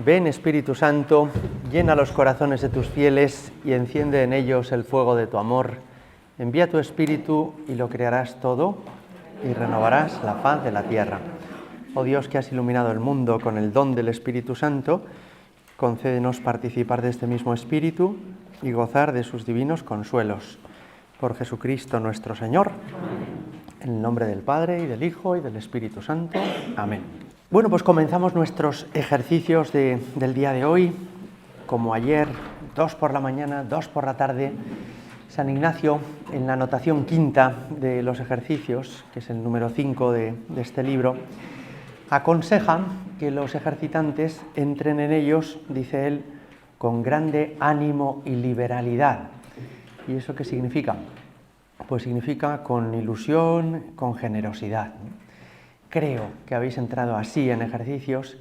Ven, Espíritu Santo, llena los corazones de tus fieles y enciende en ellos el fuego de tu amor. Envía tu Espíritu y lo crearás todo y renovarás la faz de la tierra. Oh Dios, que has iluminado el mundo con el don del Espíritu Santo, concédenos participar de este mismo Espíritu y gozar de sus divinos consuelos. Por Jesucristo nuestro Señor, en el nombre del Padre, y del Hijo, y del Espíritu Santo. Amén. Bueno, pues comenzamos nuestros ejercicios del día de hoy. Como ayer, 2 por la mañana, 2 por la tarde, San Ignacio, en la anotación quinta de los ejercicios, que es el número 5 de este libro, aconseja que los ejercitantes entren en ellos, dice él, con grande ánimo y liberalidad. ¿Y eso qué significa? Pues significa con ilusión, con generosidad. Creo que habéis entrado así en ejercicios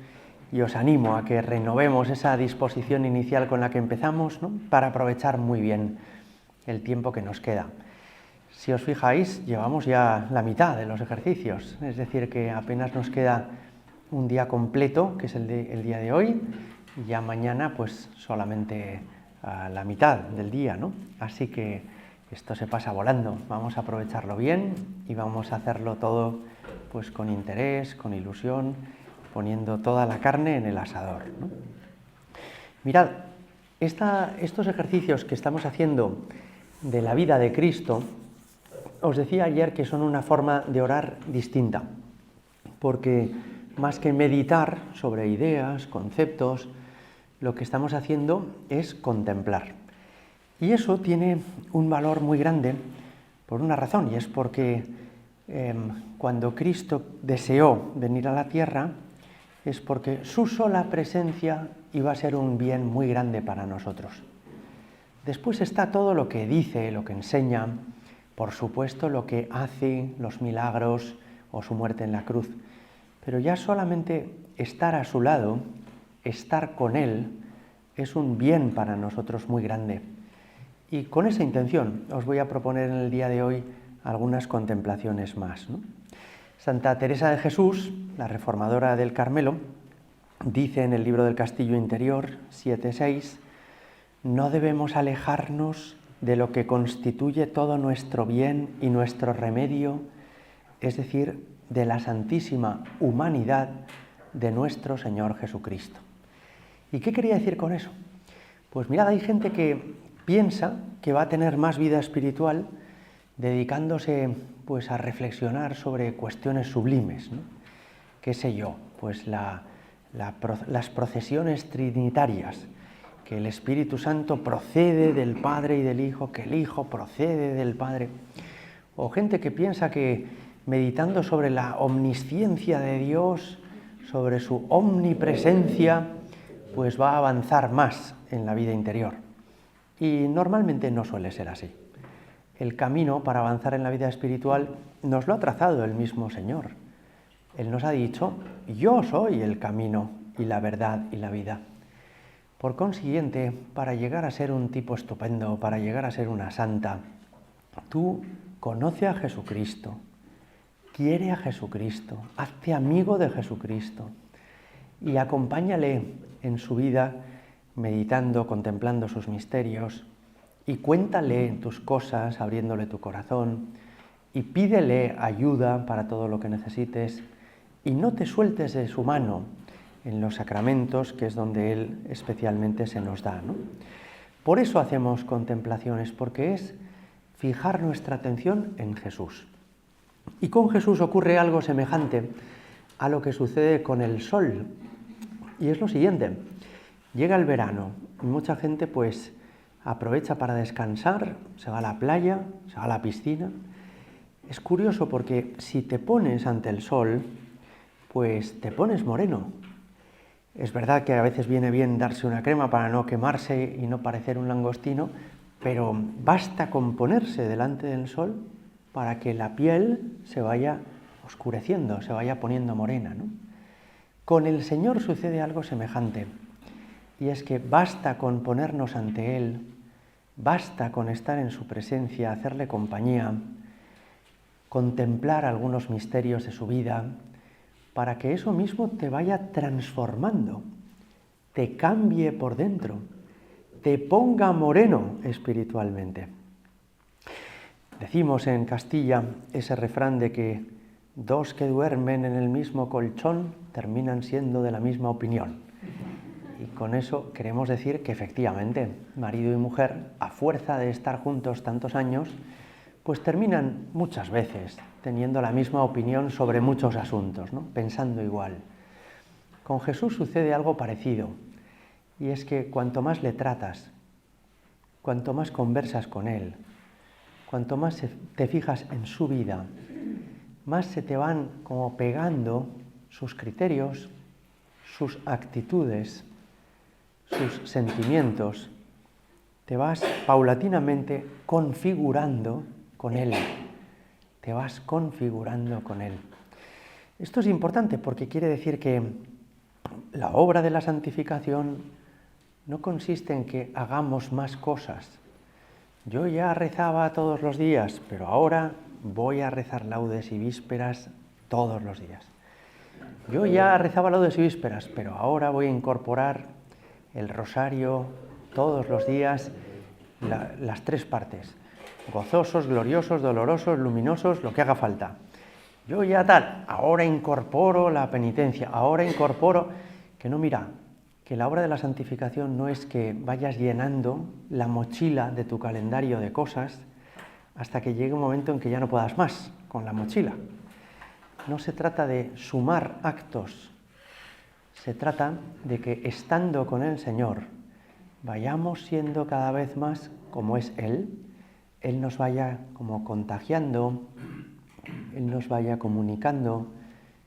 y os animo a que renovemos esa disposición inicial con la que empezamos, ¿no?, para aprovechar muy bien el tiempo que nos queda. Si os fijáis, llevamos ya la mitad de los ejercicios, es decir, que apenas nos queda un día completo, que es el día de hoy, y ya mañana pues solamente la mitad del día, ¿no? Así que esto se pasa volando, vamos a aprovecharlo bien y vamos a hacerlo todo pues con interés, con ilusión, poniendo toda la carne en el asador, ¿no? Mirad, estos ejercicios que estamos haciendo de la vida de Cristo, os decía ayer que son una forma de orar distinta, porque más que meditar sobre ideas, conceptos, lo que estamos haciendo es contemplar. Y eso tiene un valor muy grande por una razón, y es porque cuando Cristo deseó venir a la tierra, es porque su sola presencia iba a ser un bien muy grande para nosotros. Después está todo lo que dice, lo que enseña, por supuesto lo que hace, los milagros o su muerte en la cruz. Pero ya solamente estar a su lado, estar con Él, es un bien para nosotros muy grande. Y con esa intención os voy a proponer en el día de hoy algunas contemplaciones más, ¿no? Santa Teresa de Jesús, la reformadora del Carmelo, dice en el libro del Castillo Interior 7.6: no debemos alejarnos de lo que constituye todo nuestro bien y nuestro remedio, es decir, de la santísima humanidad de nuestro Señor Jesucristo. ¿Y qué quería decir con eso? Pues mirad, hay gente que piensa que va a tener más vida espiritual dedicándose pues a reflexionar sobre cuestiones sublimes, ¿no? ¿Qué sé yo? Pues las procesiones trinitarias, que el Espíritu Santo procede del Padre y del Hijo, que el Hijo procede del Padre. O gente que piensa que meditando sobre la omnisciencia de Dios, sobre su omnipresencia, pues va a avanzar más en la vida interior. Y normalmente no suele ser así. El camino para avanzar en la vida espiritual nos lo ha trazado el mismo Señor. Él nos ha dicho: yo soy el camino y la verdad y la vida. Por consiguiente, para llegar a ser un tipo estupendo, para llegar a ser una santa, tú conoce a Jesucristo, quiere a Jesucristo, hazte amigo de Jesucristo y acompáñale en su vida meditando, contemplando sus misterios, y cuéntale tus cosas, abriéndole tu corazón, y pídele ayuda para todo lo que necesites, y no te sueltes de su mano en los sacramentos, que es donde Él especialmente se nos da, ¿no? Por eso hacemos contemplaciones, porque es fijar nuestra atención en Jesús. Y con Jesús ocurre algo semejante a lo que sucede con el sol, y es lo siguiente: llega el verano y mucha gente pues aprovecha para descansar, se va a la playa, se va a la piscina. Es curioso porque si te pones ante el sol, pues te pones moreno. Es verdad que a veces viene bien darse una crema para no quemarse y no parecer un langostino, pero basta con ponerse delante del sol para que la piel se vaya oscureciendo, se vaya poniendo morena, ¿no? Con el Señor sucede algo semejante, y es que basta con ponernos ante Él, basta con estar en su presencia, hacerle compañía, contemplar algunos misterios de su vida, para que eso mismo te vaya transformando te cambie por dentro, te ponga moreno espiritualmente. Decimos en Castilla ese refrán de que dos que duermen en el mismo colchón terminan siendo de la misma opinión. Y con eso queremos decir que efectivamente marido y mujer, a fuerza de estar juntos tantos años, pues terminan muchas veces teniendo la misma opinión sobre muchos asuntos, ¿no? Pensando igual. Con Jesús sucede algo parecido, y es que cuanto más le tratas, cuanto más conversas con Él, cuanto más te fijas en su vida, más se te van como pegando sus criterios, sus actitudes, sus sentimientos. Te vas paulatinamente configurando con Él. Te vas configurando con Él. Esto es importante porque quiere decir que la obra de la santificación no consiste en que hagamos más cosas. Yo ya rezaba todos los días, pero ahora voy a rezar laudes y vísperas todos los días. Yo ya rezaba laudes y vísperas, pero ahora voy a incorporar el rosario todos los días, las tres partes. Gozosos, gloriosos, dolorosos, luminosos, lo que haga falta. Yo ya tal, ahora incorporo la penitencia, ahora incorporo... Que no, mira, que la obra de la santificación no es que vayas llenando la mochila de tu calendario de cosas hasta que llegue un momento en que ya no puedas más con la mochila. No se trata de sumar actos, se trata de que estando con el Señor vayamos siendo cada vez más como es Él nos vaya como contagiando, Él nos vaya comunicando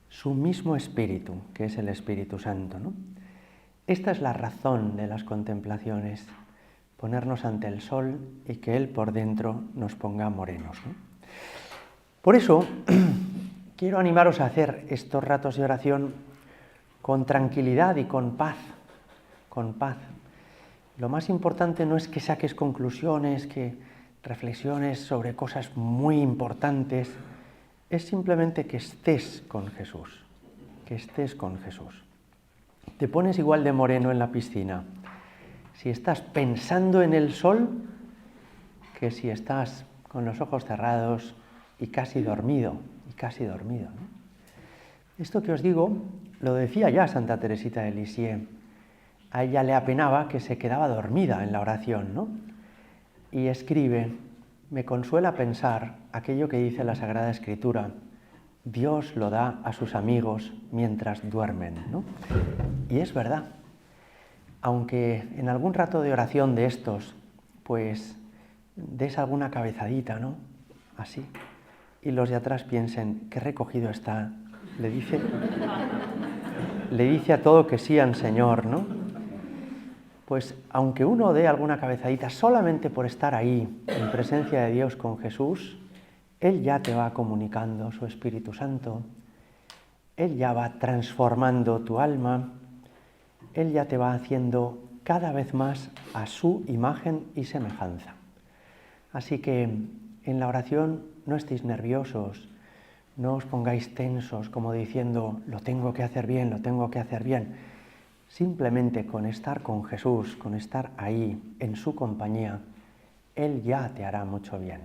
su mismo espíritu, que es el Espíritu Santo, ¿no? Esta es la razón de las contemplaciones, ponernos ante el sol y que Él por dentro nos ponga morenos, ¿no? Por eso, quiero animaros a hacer estos ratos de oración con tranquilidad y con paz, con paz. Lo más importante no es que saques conclusiones, que reflexiones sobre cosas muy importantes, es simplemente que estés con Jesús, que estés con Jesús. Te pones igual de moreno en la piscina si estás pensando en el sol que si estás con los ojos cerrados y casi dormido, ¿no? Esto que os digo lo decía ya Santa Teresita de Lisieux. A ella le apenaba que se quedaba dormida en la oración, ¿no? Y escribe: me consuela pensar aquello que dice la Sagrada Escritura, Dios lo da a sus amigos mientras duermen, ¿no? Y es verdad, aunque en algún rato de oración de estos, pues des alguna cabezadita, ¿no? Así, y los de atrás piensen, qué recogido está, le dice a todo que sí al Señor, ¿no? Pues aunque uno dé alguna cabezadita solamente por estar ahí, en presencia de Dios con Jesús, Él ya te va comunicando su Espíritu Santo, Él ya va transformando tu alma, Él ya te va haciendo cada vez más a su imagen y semejanza. Así que en la oración no estéis nerviosos, no os pongáis tensos como diciendo, lo tengo que hacer bien, lo tengo que hacer bien. Simplemente con estar con Jesús, con estar ahí, en su compañía, Él ya te hará mucho bien.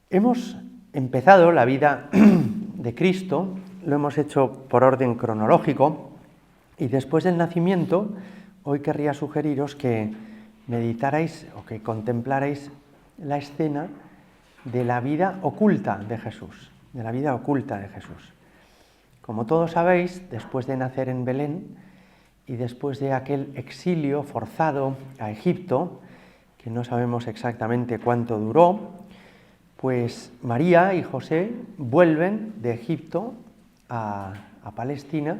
Hemos empezado la vida de Cristo, lo hemos hecho por orden cronológico, y después del nacimiento, hoy querría sugeriros que meditarais o que contemplarais la escena de la vida oculta de Jesús, de la vida oculta de Jesús. Como todos sabéis, después de nacer en Belén, y después de aquel exilio forzado a Egipto, que no sabemos exactamente cuánto duró, pues María y José vuelven de Egipto a Palestina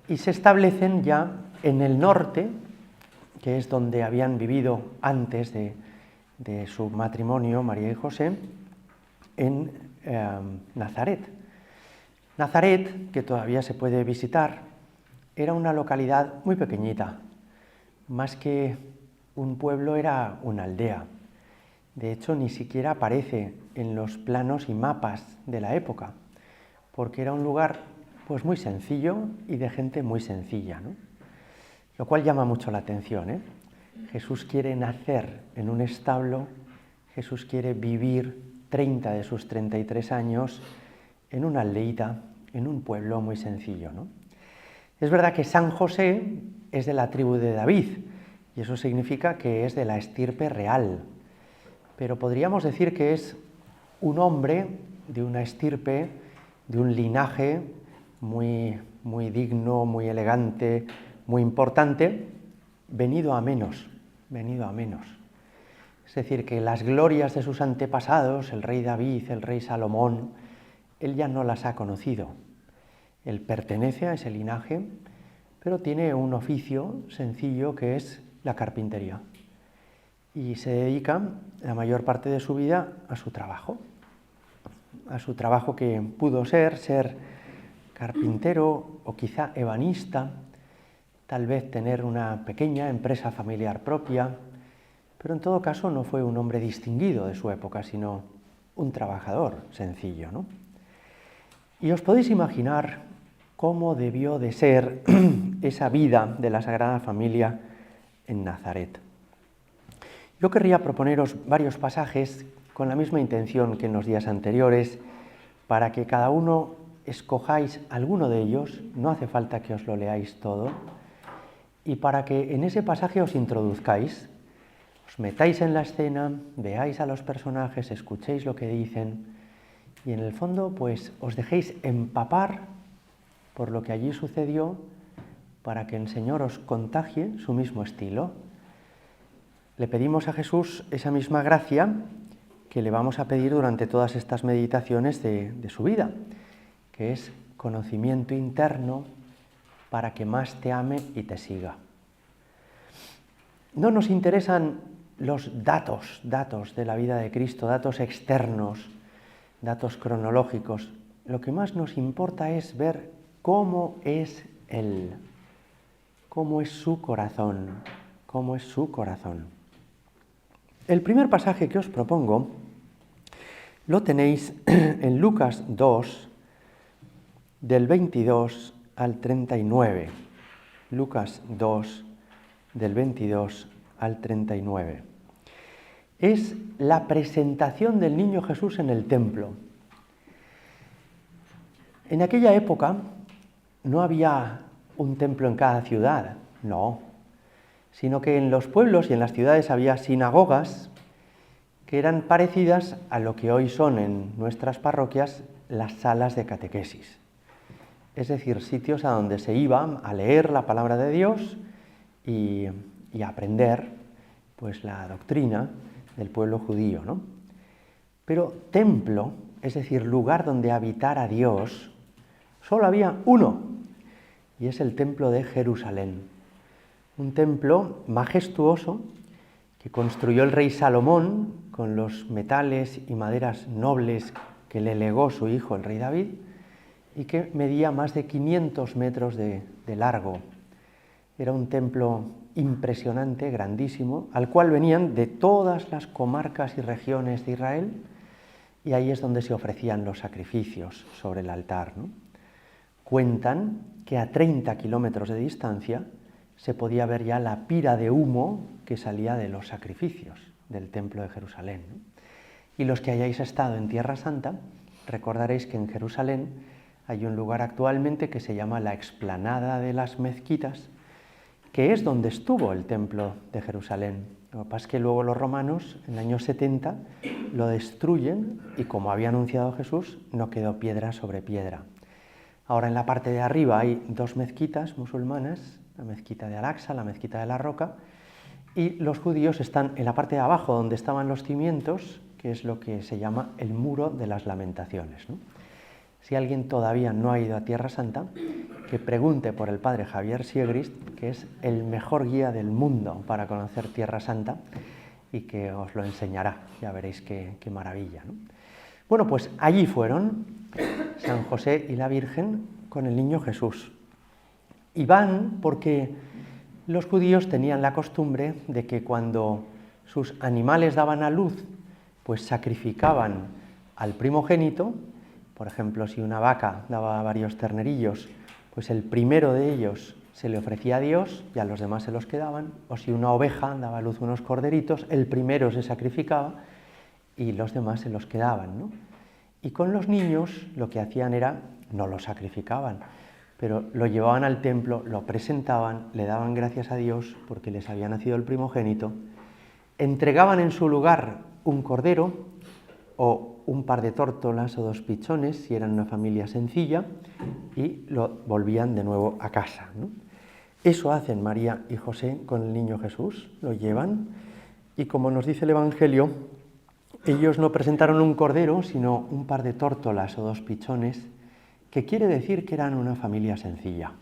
y se establecen ya en el norte, que es donde habían vivido antes de su matrimonio María y José, en Nazaret. Nazaret, que todavía se puede visitar, era una localidad muy pequeñita, más que un pueblo era una aldea. De hecho, ni siquiera aparece en los planos y mapas de la época, porque era un lugar pues muy sencillo y de gente muy sencilla, ¿no? lo cual llama mucho la atención, ¿eh? Jesús quiere nacer en un establo, Jesús quiere vivir 30 de sus 33 años en una aldeíta, en un pueblo muy sencillo, ¿no? Es verdad que San José es de la tribu de David, y eso significa que es de la estirpe real, pero podríamos decir que es un hombre de una estirpe, de un linaje muy digno, muy elegante, muy importante, venido a menos. Es decir, que las glorias de sus antepasados, el rey David, el rey Salomón, él ya no las ha conocido. Él pertenece a ese linaje, pero tiene un oficio sencillo que es la carpintería. Y se dedica la mayor parte de su vida a su trabajo que pudo ser carpintero o quizá ebanista, tal vez tener una pequeña empresa familiar propia, pero en todo caso no fue un hombre distinguido de su época, sino un trabajador sencillo, ¿no? Y os podéis imaginar cómo debió de ser esa vida de la Sagrada Familia en Nazaret. Yo querría proponeros varios pasajes con la misma intención que en los días anteriores, para que cada uno escojáis alguno de ellos, no hace falta que os lo leáis todo, y para que en ese pasaje os introduzcáis, os metáis en la escena, veáis a los personajes, escuchéis lo que dicen, y en el fondo pues os dejéis empapar por lo que allí sucedió, para que el Señor os contagie su mismo estilo. Le pedimos a Jesús esa misma gracia que le vamos a pedir durante todas estas meditaciones de su vida, que es conocimiento interno para que más te ame y te siga. No nos interesan los datos de la vida de Cristo, datos externos, datos cronológicos. Lo que más nos importa es ver cómo es Él, cómo es su corazón, cómo es su corazón. El primer pasaje que os propongo lo tenéis en Lucas 2, del 22 al 39. Lucas 2, del 22 al 39. Es la presentación del niño Jesús en el templo. En aquella época no había un templo en cada ciudad, no, sino que en los pueblos y en las ciudades había sinagogas que eran parecidas a lo que hoy son en nuestras parroquias las salas de catequesis. Es decir, sitios a donde se iba a leer la palabra de Dios y a aprender pues, la doctrina del pueblo judío, ¿no? Pero templo, es decir, lugar donde habitar a Dios, solo había uno, y es el templo de Jerusalén. Un templo majestuoso que construyó el rey Salomón con los metales y maderas nobles que le legó su hijo, el rey David, y que medía más de 500 metros de largo. Era un templo impresionante, grandísimo, al cual venían de todas las comarcas y regiones de Israel, y ahí es donde se ofrecían los sacrificios sobre el altar, ¿no? Cuentan que a 30 kilómetros de distancia se podía ver ya la pira de humo que salía de los sacrificios del templo de Jerusalén, ¿no? Y los que hayáis estado en Tierra Santa, recordaréis que en Jerusalén hay un lugar actualmente que se llama la Explanada de las Mezquitas, que es donde estuvo el templo de Jerusalén. Lo que pasa es que luego los romanos, en el año 70, lo destruyen y, como había anunciado Jesús, no quedó piedra sobre piedra. Ahora en la parte de arriba hay dos mezquitas musulmanas, la mezquita de Al-Aqsa, la mezquita de la Roca, y los judíos están en la parte de abajo donde estaban los cimientos, que es lo que se llama el Muro de las Lamentaciones, ¿no? Si alguien todavía no ha ido a Tierra Santa, que pregunte por el padre Javier Siegrist, que es el mejor guía del mundo para conocer Tierra Santa y que os lo enseñará, ya veréis qué maravilla, ¿no? Bueno, pues allí fueron San José y la Virgen con el niño Jesús. Y van porque los judíos tenían la costumbre de que cuando sus animales daban a luz, pues sacrificaban al primogénito. Por ejemplo, si una vaca daba varios ternerillos, pues el primero de ellos se le ofrecía a Dios y a los demás se los quedaban, o si una oveja daba a luz unos corderitos, el primero se sacrificaba y los demás se los quedaban, ¿no? Y con los niños lo que hacían era, no los sacrificaban, pero lo llevaban al templo, lo presentaban, le daban gracias a Dios porque les había nacido el primogénito, entregaban en su lugar un cordero o un par de tórtolas o 2 pichones, si eran una familia sencilla, y lo volvían de nuevo a casa, ¿no? Eso hacen María y José con el niño Jesús, lo llevan, y como nos dice el Evangelio, ellos no presentaron un cordero, sino un par de tórtolas o 2 pichones, que quiere decir que eran una familia sencilla,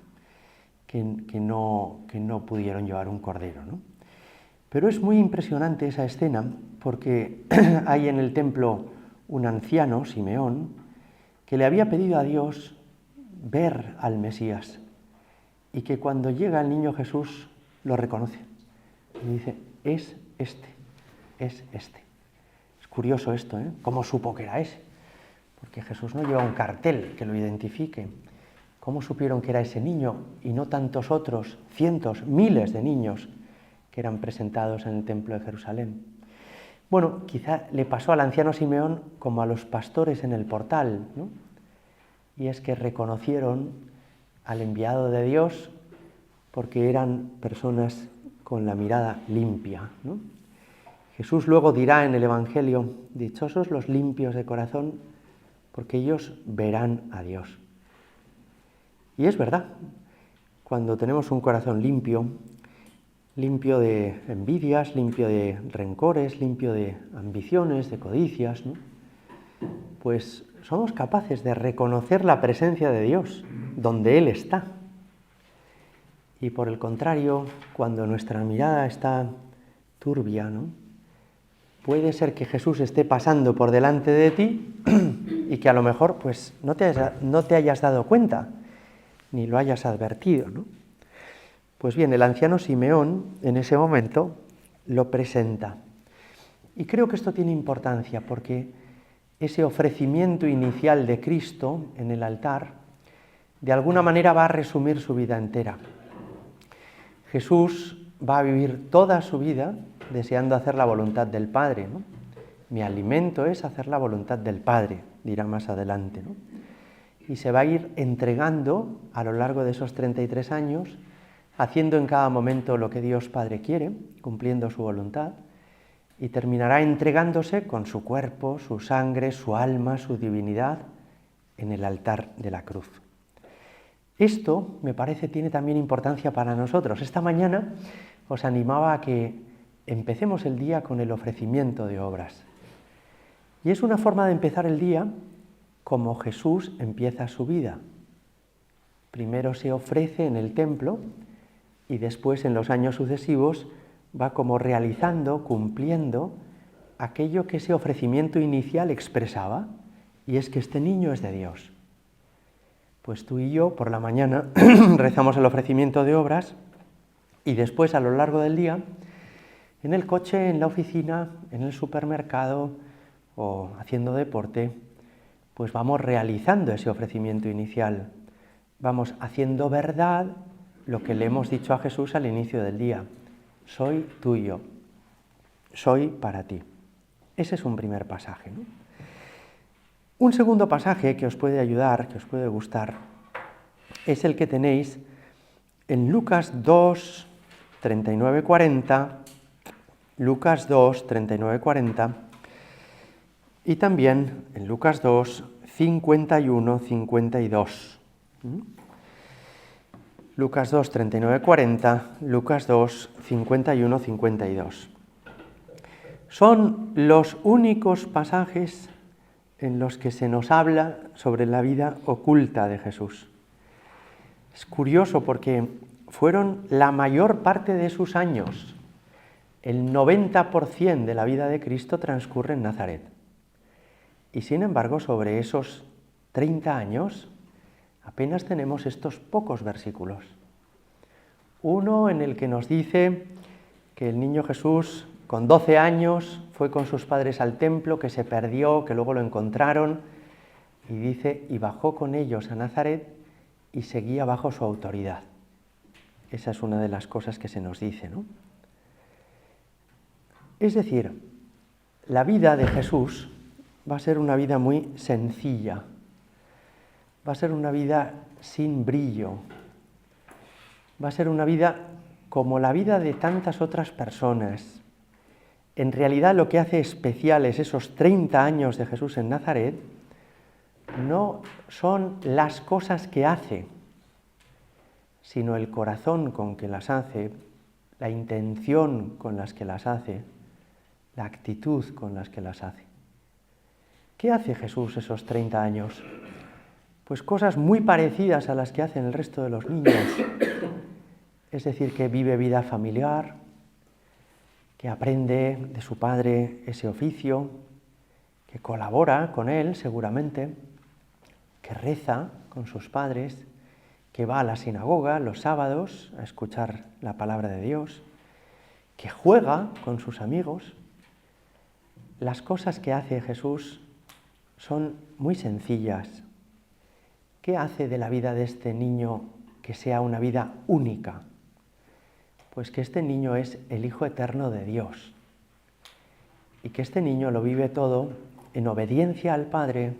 que no pudieron llevar un cordero, ¿no? Pero es muy impresionante esa escena porque hay en el templo un anciano, Simeón, que le había pedido a Dios ver al Mesías y que cuando llega el niño Jesús lo reconoce y dice, es este, es este. Es curioso esto, ¿eh? ¿Cómo supo que era ese? Porque Jesús no lleva un cartel que lo identifique. ¿Cómo supieron que era ese niño y no tantos otros, cientos, miles de niños que eran presentados en el templo de Jerusalén? Bueno, quizá le pasó al anciano Simeón como a los pastores en el portal, ¿no? Y es que reconocieron al enviado de Dios porque eran personas con la mirada limpia, ¿no? Jesús luego dirá en el Evangelio, dichosos los limpios de corazón, porque ellos verán a Dios. Y es verdad, cuando tenemos un corazón limpio, limpio de envidias, limpio de rencores, limpio de ambiciones, de codicias, ¿no? Pues somos capaces de reconocer la presencia de Dios donde Él está. Y por el contrario, cuando nuestra mirada está turbia, ¿no? Puede ser que Jesús esté pasando por delante de ti y que a lo mejor pues, no te hayas dado cuenta, ni lo hayas advertido, ¿no? Pues bien, el anciano Simeón en ese momento lo presenta. Y creo que esto tiene importancia porque ese ofrecimiento inicial de Cristo en el altar de alguna manera va a resumir su vida entera. Jesús va a vivir toda su vida deseando hacer la voluntad del Padre, ¿no? Mi alimento es hacer la voluntad del Padre, dirá más adelante, ¿no? Y se va a ir entregando a lo largo de esos 33 años, haciendo en cada momento lo que Dios Padre quiere, cumpliendo su voluntad, y terminará entregándose con su cuerpo, su sangre, su alma, su divinidad en el altar de la cruz. Esto, me parece, tiene también importancia para nosotros. Esta mañana os animaba a que empecemos el día con el ofrecimiento de obras. Y es una forma de empezar el día como Jesús empieza su vida. Primero se ofrece en el templo y después en los años sucesivos va como realizando, cumpliendo aquello que ese ofrecimiento inicial expresaba, y es que este niño es de Dios. Pues tú y yo por la mañana rezamos el ofrecimiento de obras y después a lo largo del día, en el coche, en la oficina, en el supermercado o haciendo deporte, pues vamos realizando ese ofrecimiento inicial. Vamos haciendo verdad lo que le hemos dicho a Jesús al inicio del día. Soy tuyo, soy para ti. Ese es un primer pasaje, ¿no? Un segundo pasaje que os puede ayudar, que os puede gustar, es el que tenéis en Lucas 2, 39-40, Lucas 2, 39-40, y también en Lucas 2, 51-52. Lucas 2, 39-40, Lucas 2, 51-52. Son los únicos pasajes en los que se nos habla sobre la vida oculta de Jesús. Es curioso porque fueron la mayor parte de sus años, el 90% de la vida de Cristo transcurre en Nazaret. Y sin embargo, sobre esos 30 años, apenas tenemos estos pocos versículos. Uno en el que nos dice que el niño Jesús, con 12 años, fue con sus padres al templo, que se perdió, que luego lo encontraron, y dice, y bajó con ellos a Nazaret y seguía bajo su autoridad. Esa es una de las cosas que se nos dice, ¿no? Es decir, la vida de Jesús va a ser una vida muy sencilla, va a ser una vida sin brillo, va a ser una vida como la vida de tantas otras personas. En realidad lo que hace especiales esos 30 años de Jesús en Nazaret no son las cosas que hace, sino el corazón con que las hace, la intención con las que las hace, la actitud con las que las hace. ¿Qué hace Jesús esos 30 años? Pues cosas muy parecidas a las que hacen el resto de los niños. Es decir, que vive vida familiar, que aprende de su padre ese oficio, que colabora con él seguramente, que reza con sus padres, que va a la sinagoga los sábados a escuchar la palabra de Dios, que juega con sus amigos. Las cosas que hace Jesús son muy sencillas. ¿Qué hace de la vida de este niño que sea una vida única? Pues que este niño es el Hijo Eterno de Dios y que este niño lo vive todo en obediencia al Padre,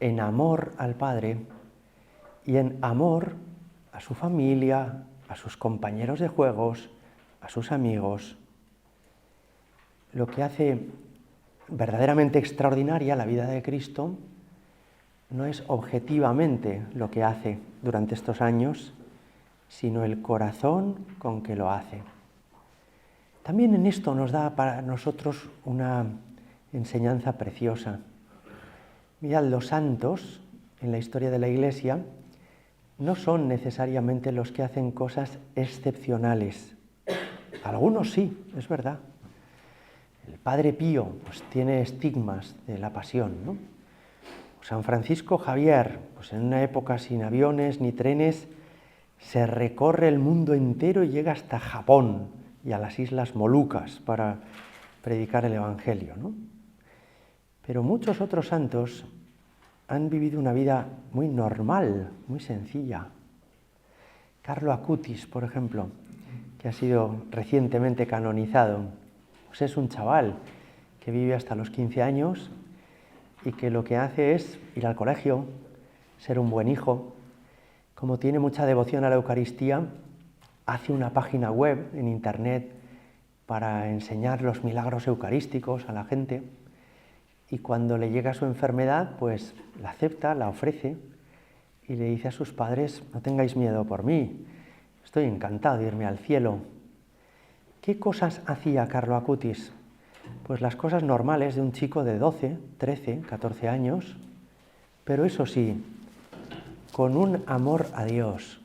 en amor al Padre y en amor a su familia, a sus compañeros de juegos, a sus amigos. Lo que hace verdaderamente extraordinaria la vida de Cristo no es objetivamente lo que hace durante estos años, sino el corazón con que lo hace. También en esto nos da para nosotros una enseñanza preciosa. Mirad, los santos en la historia de la Iglesia no son necesariamente los que hacen cosas excepcionales. Algunos sí, es verdad. El Padre Pío pues tiene estigmas de la pasión, ¿no? San Francisco Javier, pues en una época sin aviones ni trenes, se recorre el mundo entero y llega hasta Japón y a las Islas Molucas para predicar el Evangelio, ¿no? Pero muchos otros santos han vivido una vida muy normal, muy sencilla. Carlo Acutis, por ejemplo, que ha sido recientemente canonizado, pues es un chaval que vive hasta los 15 años y que lo que hace es ir al colegio, ser un buen hijo. Como tiene mucha devoción a la Eucaristía, hace una página web en internet para enseñar los milagros eucarísticos a la gente, y cuando le llega su enfermedad, pues la acepta, la ofrece y le dice a sus padres: no tengáis miedo por mí, estoy encantado de irme al cielo. ¿Qué cosas hacía Carlo Acutis? Pues las cosas normales de un chico de 12, 13, 14 años, pero eso sí, con un amor a Dios,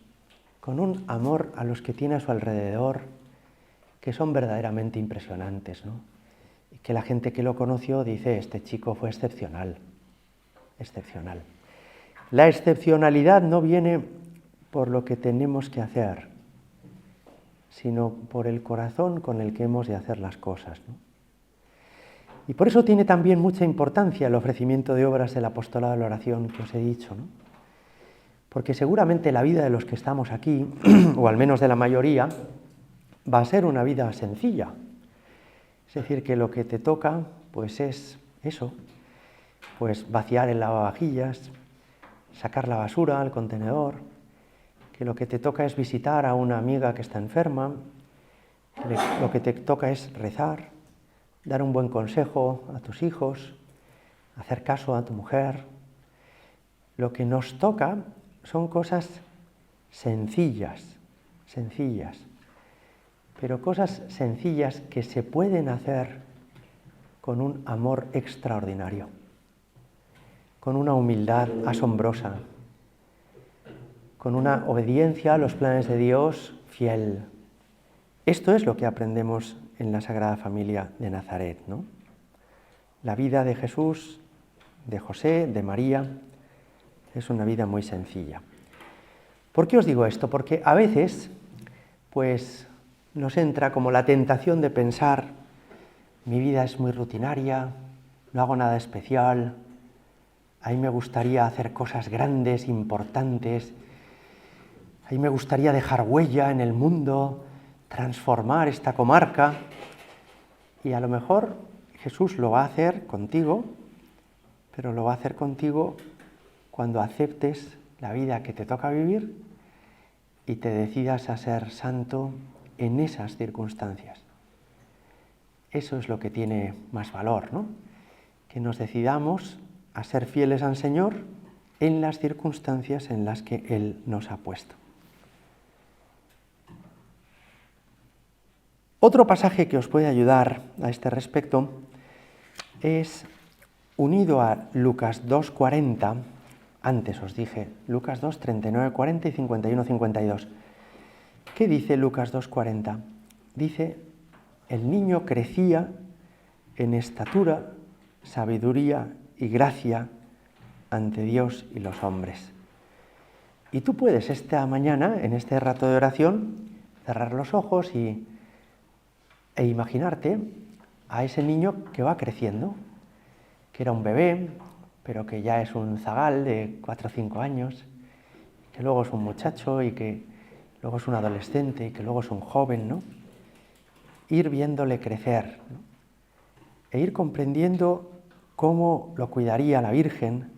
con un amor a los que tiene a su alrededor, que son verdaderamente impresionantes, ¿no? Y que la gente que lo conoció dice: este chico fue excepcional, excepcional. La excepcionalidad no viene por lo que tenemos que hacer, sino por el corazón con el que hemos de hacer las cosas, ¿no? Y por eso tiene también mucha importancia el ofrecimiento de obras del apostolado de la oración que os he dicho, ¿no? Porque seguramente la vida de los que estamos aquí, o al menos de la mayoría, va a ser una vida sencilla. Es decir, que lo que te toca, pues es eso, pues vaciar el lavavajillas, sacar la basura al contenedor, que lo que te toca es visitar a una amiga que está enferma, que lo que te toca es rezar, dar un buen consejo a tus hijos, hacer caso a tu mujer. Lo que nos toca son cosas sencillas, sencillas, pero cosas sencillas que se pueden hacer con un amor extraordinario, con una humildad asombrosa, con una obediencia a los planes de Dios fiel. Esto es lo que aprendemos en la Sagrada Familia de Nazaret, ¿no? La vida de Jesús, de José, de María, es una vida muy sencilla. ¿Por qué os digo esto? Porque a veces, pues, nos entra como la tentación de pensar: mi vida es muy rutinaria, no hago nada especial, a mí me gustaría hacer cosas grandes, importantes. ahí me gustaría dejar huella en el mundo, transformar esta comarca. Y a lo mejor Jesús lo va a hacer contigo, pero lo va a hacer contigo cuando aceptes la vida que te toca vivir y te decidas a ser santo en esas circunstancias. Eso es lo que tiene más valor, ¿no? Que nos decidamos a ser fieles al Señor en las circunstancias en las que Él nos ha puesto. Otro pasaje que os puede ayudar a este respecto es unido a Lucas 2:40, antes os dije, Lucas 2, 39, 40 y 51, 52. ¿Qué dice Lucas 2:40? Dice, el niño crecía en estatura, sabiduría y gracia ante Dios y los hombres. Y tú puedes esta mañana, en este rato de oración, cerrar los ojos e imaginarte a ese niño que va creciendo, que era un bebé, pero que ya es un zagal de 4 o 5 años, que luego es un muchacho y que luego es un adolescente y que luego es un joven, ¿no? Ir viéndole crecer, ¿no? E ir comprendiendo cómo lo cuidaría la Virgen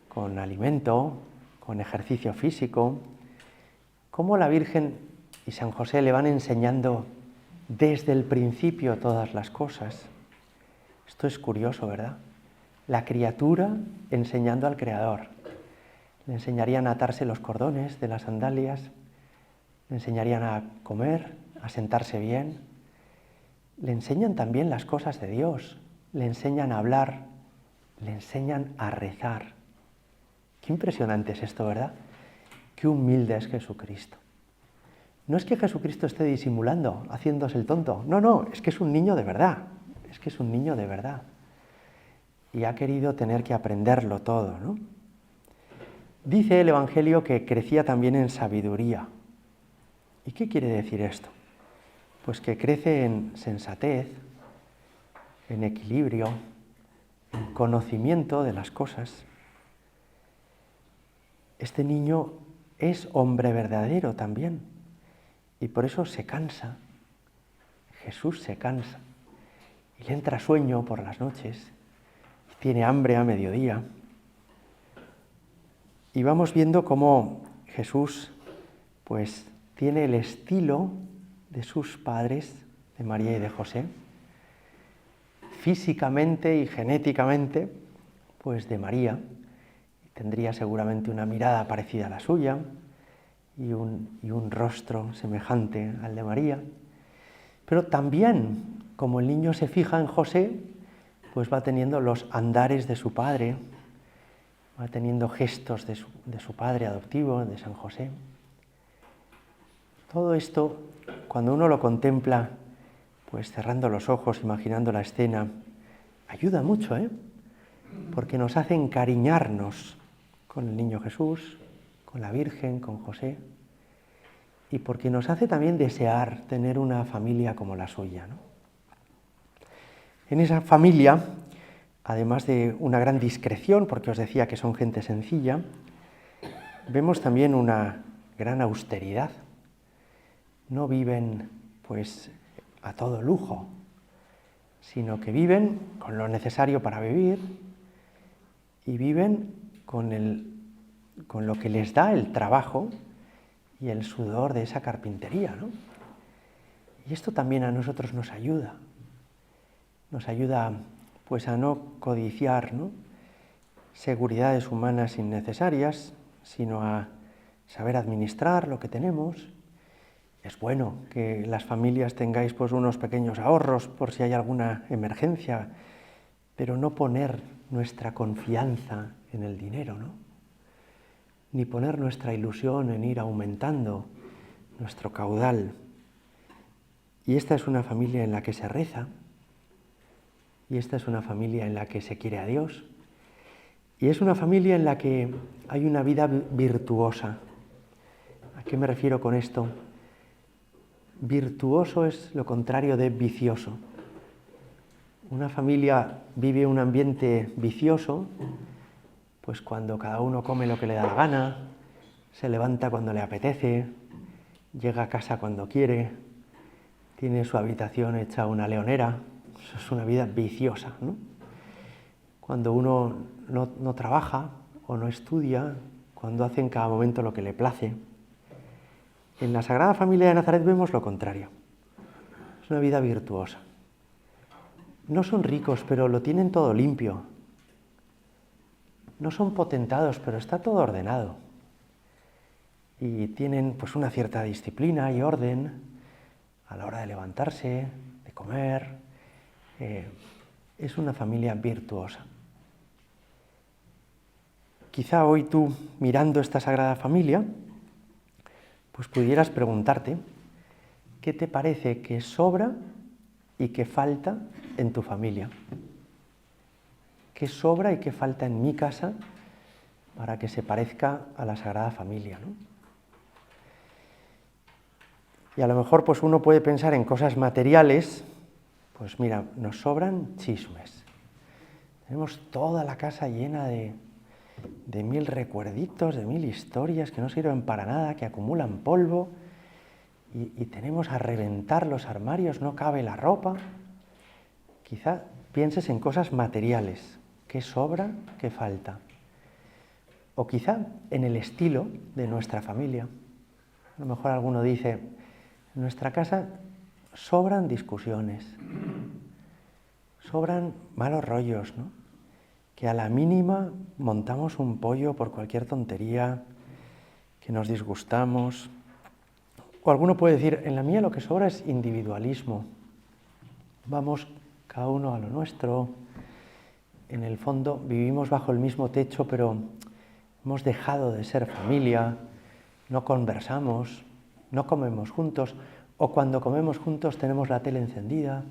con alimento, con ejercicio físico, cómo la Virgen y San José le van enseñando desde el principio todas las cosas. Esto es curioso, ¿verdad? La criatura enseñando al Creador. Le enseñarían a atarse los cordones de las sandalias, le enseñarían a comer, a sentarse bien. Le enseñan también las cosas de Dios, le enseñan a hablar, le enseñan a rezar. Qué impresionante es esto, ¿verdad? Qué humilde es Jesucristo. No es que Jesucristo esté disimulando, haciéndose el tonto. No, es que es un niño de verdad. Es que es un niño de verdad. Y ha querido tener que aprenderlo todo, ¿no? Dice el Evangelio que crecía también en sabiduría. ¿Y qué quiere decir esto? Pues que crece en sensatez, en equilibrio, en conocimiento de las cosas. Este niño es hombre verdadero también y por eso se cansa. Jesús se cansa y le entra sueño por las noches, tiene hambre a mediodía. Y vamos viendo cómo Jesús pues tiene el estilo de sus padres, de María y de José, físicamente y genéticamente, pues de María. Tendría seguramente una mirada parecida a la suya y un rostro semejante al de María. Pero también, como el niño se fija en José, pues va teniendo los andares de su padre, va teniendo gestos de su padre adoptivo, de San José. Todo esto, cuando uno lo contempla, pues cerrando los ojos, imaginando la escena, ayuda mucho, porque nos hace encariñarnos con el niño Jesús, con la Virgen, con José, y porque nos hace también desear tener una familia como la suya, ¿no? En esa familia, además de una gran discreción, porque os decía que son gente sencilla, vemos también una gran austeridad. No viven, pues, a todo lujo, sino que viven con lo necesario para vivir y viven con lo que les da el trabajo y el sudor de esa carpintería, ¿no? Y esto también a nosotros nos ayuda pues a no codiciar, ¿no?, seguridades humanas innecesarias, sino a saber administrar lo que tenemos. Es bueno que las familias tengáis pues unos pequeños ahorros por si hay alguna emergencia, pero no poner nuestra confianza en el dinero, ¿no?, ni poner nuestra ilusión en ir aumentando nuestro caudal. Y esta es una familia en la que se reza, y esta es una familia en la que se quiere a Dios, y es una familia en la que hay una vida virtuosa. ¿A qué me refiero con esto? Virtuoso es lo contrario de vicioso. Una familia vive un ambiente vicioso, pues cuando cada uno come lo que le da la gana, se levanta cuando le apetece, llega a casa cuando quiere, tiene su habitación hecha una leonera. Eso es una vida viciosa, ¿no? Cuando uno no trabaja o no estudia, cuando hace en cada momento lo que le place. En la Sagrada Familia de Nazaret vemos lo contrario. Es una vida virtuosa. No son ricos, pero lo tienen todo limpio. No son potentados, pero está todo ordenado. Y tienen pues una cierta disciplina y orden a la hora de levantarse, de comer. Es una familia virtuosa. Quizá hoy tú, mirando esta Sagrada Familia, pues pudieras preguntarte qué te parece que sobra y que falta en tu familia. ¿Qué sobra y qué falta en mi casa para que se parezca a la Sagrada Familia, ¿no? Y a lo mejor pues uno puede pensar en cosas materiales. Pues mira, nos sobran chismes. Tenemos toda la casa llena de 1000 recuerditos, de 1000 historias que no sirven para nada, que acumulan polvo, y tenemos a reventar los armarios, no cabe la ropa. Quizá pienses en cosas materiales, qué sobra, qué falta. O quizá en el estilo de nuestra familia. A lo mejor alguno dice, en nuestra casa sobran discusiones, sobran malos rollos, ¿no? Que a la mínima montamos un pollo por cualquier tontería, que nos disgustamos. O alguno puede decir, en la mía lo que sobra es individualismo. Vamos cada uno a lo nuestro. En el fondo vivimos bajo el mismo techo, pero hemos dejado de ser familia, no conversamos, no comemos juntos, o cuando comemos juntos tenemos la tele encendida,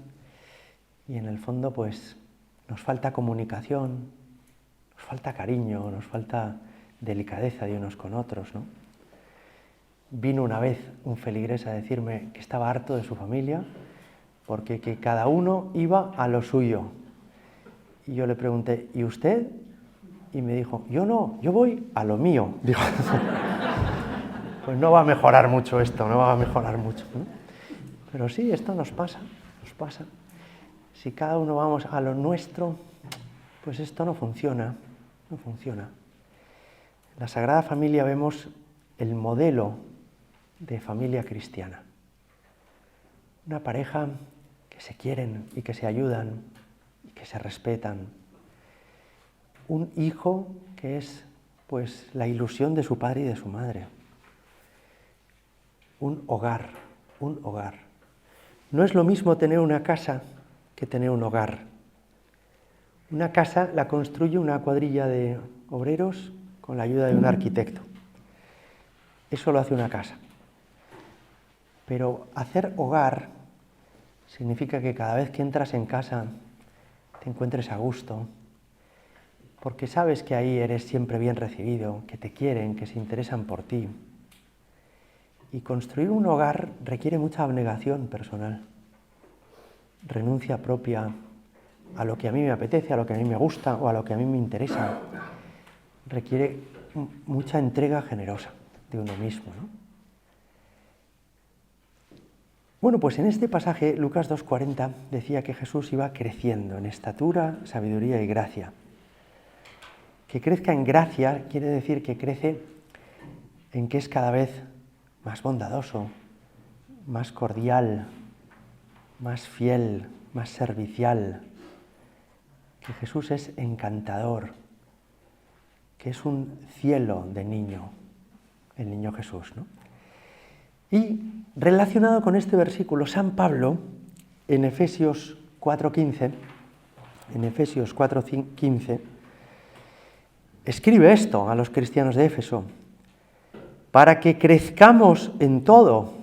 y en el fondo pues nos falta comunicación, nos falta cariño, nos falta delicadeza de unos con otros, ¿no? Vino una vez un feligrés a decirme que estaba harto de su familia porque que cada uno iba a lo suyo. Y yo le pregunté, ¿y usted? Y me dijo, yo no, yo voy a lo mío. Digo, pues no va a mejorar mucho esto, no va a mejorar mucho, ¿no? Pero sí, esto nos pasa, nos pasa. Si cada uno vamos a lo nuestro, pues esto no funciona, no funciona. En la Sagrada Familia vemos el modelo de familia cristiana. Una pareja que se quieren y que se ayudan y que se respetan. Un hijo que es pues la ilusión de su padre y de su madre. Un hogar, un hogar. No es lo mismo tener una casa que tener un hogar. Una casa la construye una cuadrilla de obreros con la ayuda de un arquitecto. Eso lo hace una casa. Pero hacer hogar significa que cada vez que entras en casa te encuentres a gusto, porque sabes que ahí eres siempre bien recibido, que te quieren, que se interesan por ti. Y construir un hogar requiere mucha abnegación personal, renuncia propia a lo que a mí me apetece, a lo que a mí me gusta o a lo que a mí me interesa. Requiere mucha entrega generosa de uno mismo, ¿no? Bueno, pues en este pasaje, Lucas 2:40, decía que Jesús iba creciendo en estatura, sabiduría y gracia. Que crezca en gracia quiere decir que crece en que es cada vez más bondadoso, más cordial, más fiel, más servicial. Que Jesús es encantador, que es un cielo de niño, el niño Jesús, ¿no? Y relacionado con este versículo, San Pablo, en Efesios 4:15, escribe esto a los cristianos de Éfeso: para que crezcamos en todo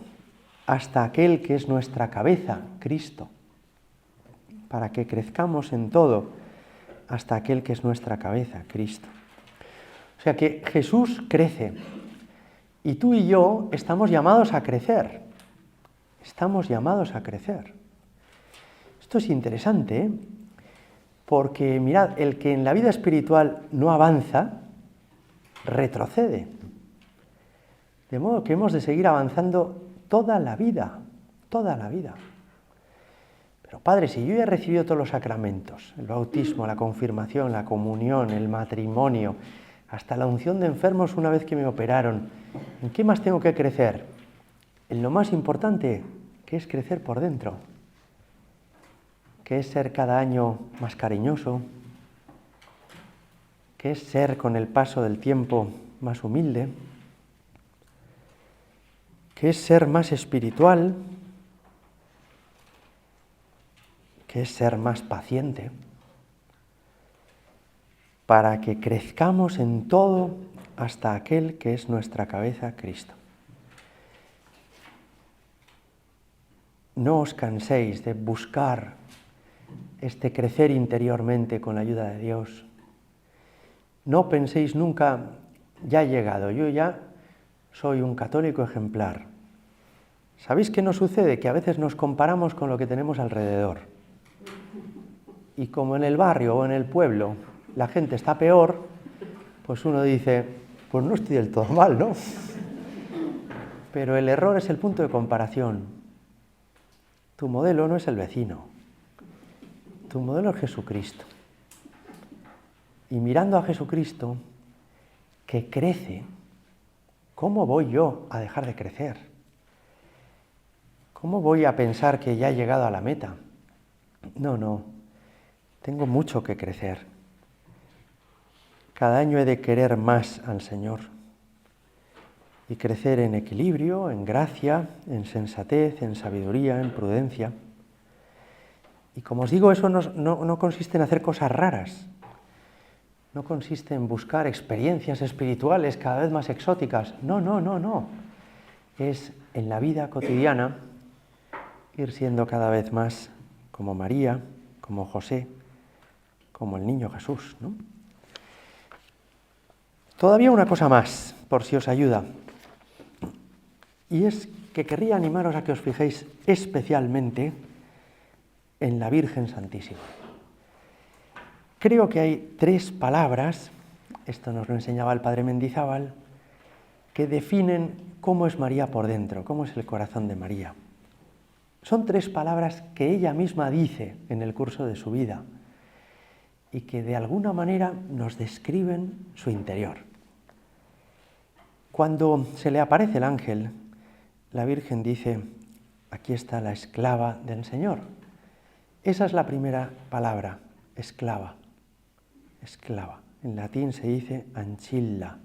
hasta aquel que es nuestra cabeza, Cristo. Para que crezcamos en todo hasta aquel que es nuestra cabeza, Cristo. O sea que Jesús crece. Y tú y yo estamos llamados a crecer. Estamos llamados a crecer. Esto es interesante, ¿eh? Porque mirad, el que en la vida espiritual no avanza, retrocede. De modo que hemos de seguir avanzando toda la vida, toda la vida. Pero Padre, si yo ya he recibido todos los sacramentos, el bautismo, la confirmación, la comunión, el matrimonio, hasta la unción de enfermos una vez que me operaron, ¿en qué más tengo que crecer? En lo más importante, que es crecer por dentro, que es ser cada año más cariñoso, que es ser con el paso del tiempo más humilde, que es ser más espiritual, que es ser más paciente, para que crezcamos en todo hasta aquel que es nuestra cabeza, Cristo. No os canséis de buscar este crecer interiormente con la ayuda de Dios. No penséis nunca, ya he llegado, yo ya soy un católico ejemplar. ¿Sabéis qué nos sucede? Que a veces nos comparamos con lo que tenemos alrededor. Y como en el barrio o en el pueblo la gente está peor, pues uno dice, pues no estoy del todo mal, ¿no? Pero el error es el punto de comparación. Tu modelo no es el vecino. Tu modelo es Jesucristo. Y mirando a Jesucristo, que crece, ¿cómo voy yo a dejar de crecer? ¿Cómo voy a pensar que ya he llegado a la meta? No, tengo mucho que crecer. Cada año he de querer más al Señor y crecer en equilibrio, en gracia, en sensatez, en sabiduría, en prudencia. Y como os digo, eso no consiste en hacer cosas raras, no consiste en buscar experiencias espirituales cada vez más exóticas. No. Es en la vida cotidiana ir siendo cada vez más como María, como José, como el niño Jesús, ¿no? Todavía una cosa más, por si os ayuda, y es que querría animaros a que os fijéis especialmente en la Virgen Santísima. Creo que hay 3 palabras, esto nos lo enseñaba el padre Mendizábal, que definen cómo es María por dentro, cómo es el corazón de María. Son 3 palabras que ella misma dice en el curso de su vida y que de alguna manera nos describen su interior. Cuando se le aparece el ángel, la Virgen dice, aquí está la esclava del Señor. Esa es la primera palabra, esclava. Esclava. En latín se dice ancilla.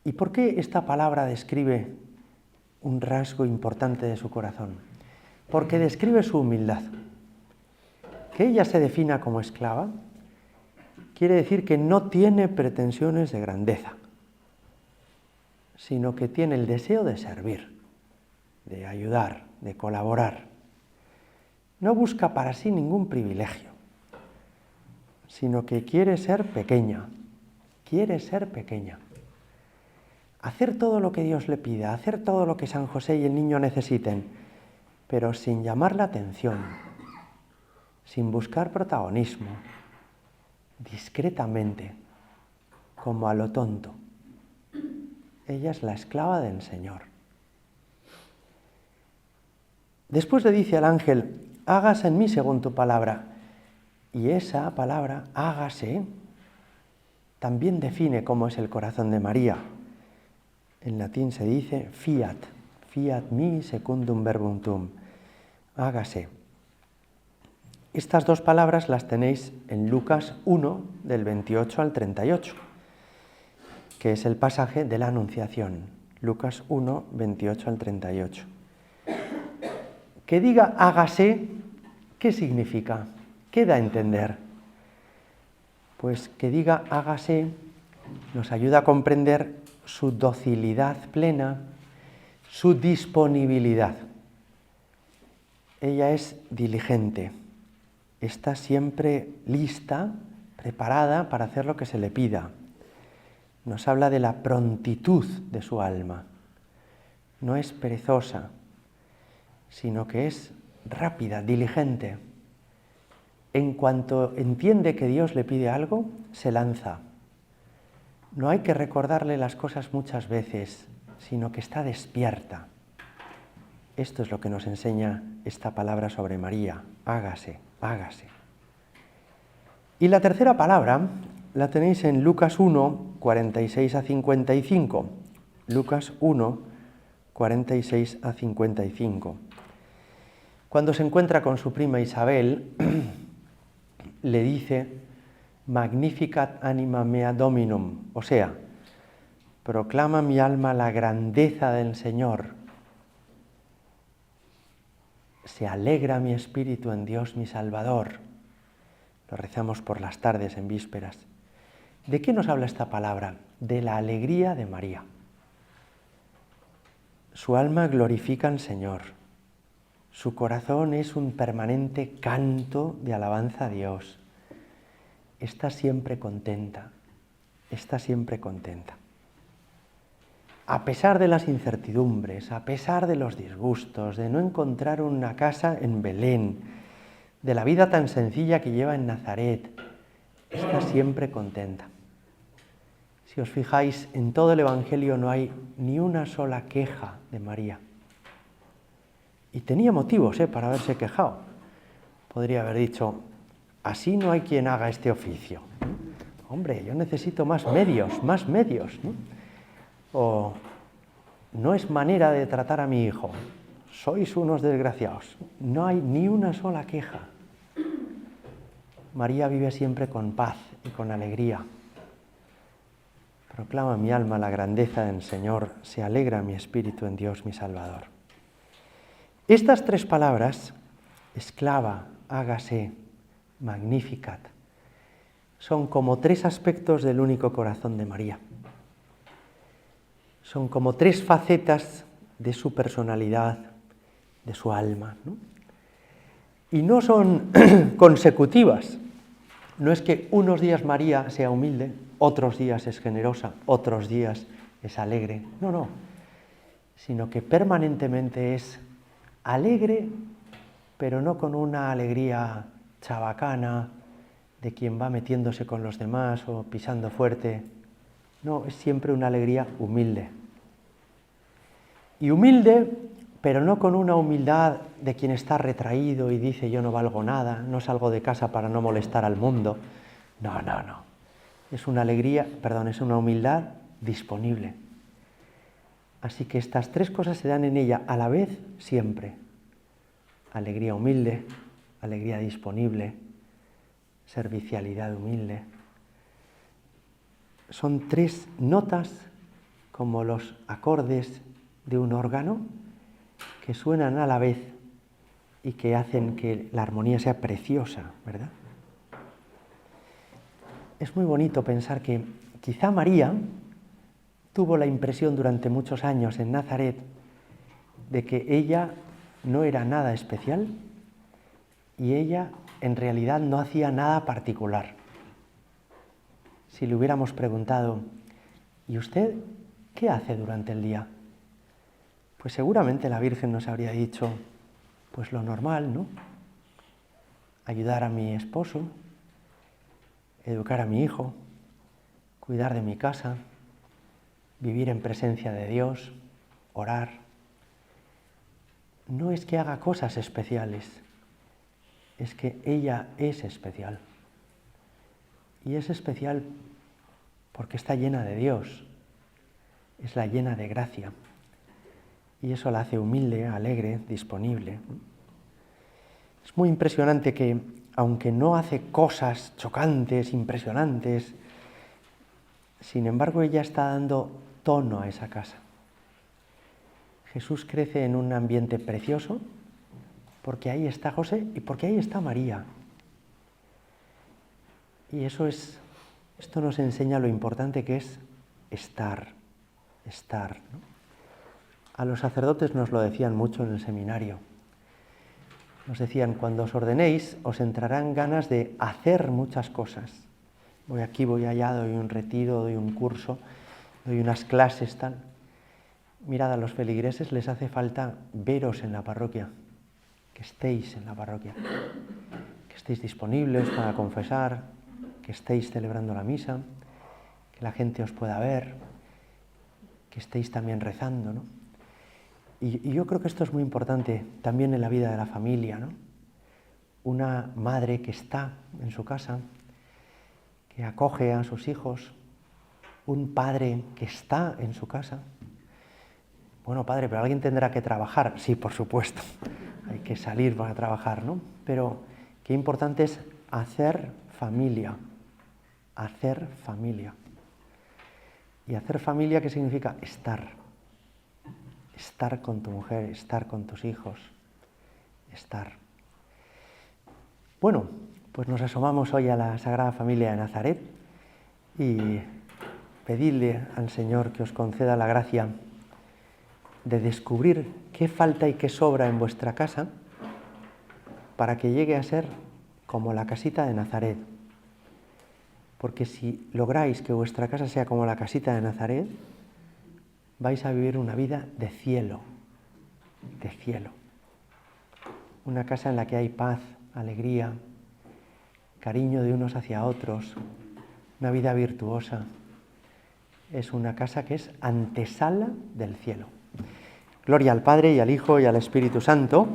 ¿Y por qué esta palabra describe un rasgo importante de su corazón? Porque describe su humildad. Que ella se defina como esclava quiere decir que no tiene pretensiones de grandeza, sino que tiene el deseo de servir, de ayudar, de colaborar. No busca para sí ningún privilegio, sino que quiere ser pequeña, hacer todo lo que Dios le pida, hacer todo lo que San José y el niño necesiten, pero sin llamar la atención, sin buscar protagonismo, discretamente, como a lo tonto. Ella es la esclava del Señor. Después le dice al ángel, hágase en mí según tu palabra. Y esa palabra, hágase, también define cómo es el corazón de María. En latín se dice fiat mi secundum verbum tuum, hágase. Estas 2 palabras las tenéis en Lucas 1, del 28 al 38, que es el pasaje de la Anunciación. Lucas 1, 28 al 38. Que diga hágase, ¿qué significa? ¿Qué da a entender? Pues que diga hágase nos ayuda a comprender su docilidad plena, su disponibilidad. Ella es diligente, está siempre lista, preparada para hacer lo que se le pida. Nos habla de la prontitud de su alma. No es perezosa, sino que es rápida, diligente. En cuanto entiende que Dios le pide algo, se lanza. No hay que recordarle las cosas muchas veces, sino que está despierta. Esto es lo que nos enseña esta palabra sobre María. Hágase, hágase. Y la tercera palabra la tenéis en Lucas 1, 46 a 55. Lucas 1, 46 a 55. Cuando se encuentra con su prima Isabel, le dice: Magnificat anima mea Dominum, o sea, proclama mi alma la grandeza del Señor. Se alegra mi espíritu en Dios mi Salvador. Lo rezamos por las tardes en vísperas. ¿De qué nos habla esta palabra? De la alegría de María. Su alma glorifica al Señor. Su corazón es un permanente canto de alabanza a Dios. Está siempre contenta, está siempre contenta. A pesar de las incertidumbres, a pesar de los disgustos, de no encontrar una casa en Belén, de la vida tan sencilla que lleva en Nazaret, está siempre contenta. Si os fijáis, en todo el Evangelio no hay ni una sola queja de María. Y tenía motivos para haberse quejado. Podría haber dicho: así no hay quien haga este oficio. Hombre, yo necesito más medios, ¿no? O no es manera de tratar a mi hijo. Sois unos desgraciados. No hay ni una sola queja. María vive siempre con paz y con alegría. Proclama mi alma la grandeza del Señor, se alegra mi espíritu en Dios mi Salvador. Estas tres palabras, esclava, hágase, magnificat, son como tres aspectos del único corazón de María. Son como tres facetas de su personalidad, de su alma, ¿no? Y no son consecutivas. No es que unos días María sea humilde, otros días es generosa, otros días es alegre. No, sino que permanentemente es alegre, pero no con una alegría chabacana de quien va metiéndose con los demás o pisando fuerte. No, es siempre una alegría humilde. Y humilde, pero no con una humildad de quien está retraído y dice: yo no valgo nada, no salgo de casa para no molestar al mundo. No. Es una es una humildad disponible. Así que estas tres cosas se dan en ella a la vez siempre. Alegría humilde, alegría disponible, servicialidad humilde. Son tres notas como los acordes de un órgano que suenan a la vez y que hacen que la armonía sea preciosa, ¿verdad? Es muy bonito pensar que quizá María tuvo la impresión durante muchos años en Nazaret de que ella no era nada especial y ella en realidad no hacía nada particular. Si le hubiéramos preguntado: ¿y usted qué hace durante el día? Pues seguramente la Virgen nos habría dicho: pues lo normal, ¿no? Ayudar a mi esposo, educar a mi hijo, cuidar de mi casa, vivir en presencia de Dios, orar. No es que haga cosas especiales, es que ella es especial. Y es especial porque está llena de Dios, es la llena de gracia. Y eso la hace humilde, alegre, disponible. Es muy impresionante que, aunque no hace cosas chocantes, impresionantes, sin embargo ella está dando tono a esa casa. Jesús crece en un ambiente precioso porque ahí está José y porque ahí está María. Y esto nos enseña lo importante que es estar, ¿no? A los sacerdotes nos lo decían mucho en el seminario. Nos decían: cuando os ordenéis, os entrarán ganas de hacer muchas cosas. Voy aquí, voy allá, doy un retiro, doy un curso, doy unas clases, tal. Mirad, a los feligreses les hace falta veros en la parroquia, que estéis en la parroquia, que estéis disponibles para confesar, que estéis celebrando la misa, que la gente os pueda ver, que estéis también rezando, ¿no? Y yo creo que esto es muy importante también en la vida de la familia, ¿no? Una madre que está en su casa, que acoge a sus hijos, un padre que está en su casa. Bueno, padre, pero alguien tendrá que trabajar. Sí, por supuesto, hay que salir para trabajar, ¿no? Pero qué importante es hacer familia. Hacer familia. ¿Y hacer familia qué significa? Estar. Estar con tu mujer, estar con tus hijos. Estar. Bueno, pues nos asomamos hoy a la Sagrada Familia de Nazaret y pedidle al Señor que os conceda la gracia de descubrir qué falta y qué sobra en vuestra casa para que llegue a ser como la casita de Nazaret. Porque si lográis que vuestra casa sea como la casita de Nazaret, vais a vivir una vida de cielo, de cielo. Una casa en la que hay paz, alegría, cariño de unos hacia otros, una vida virtuosa. Es una casa que es antesala del cielo. Gloria al Padre y al Hijo y al Espíritu Santo.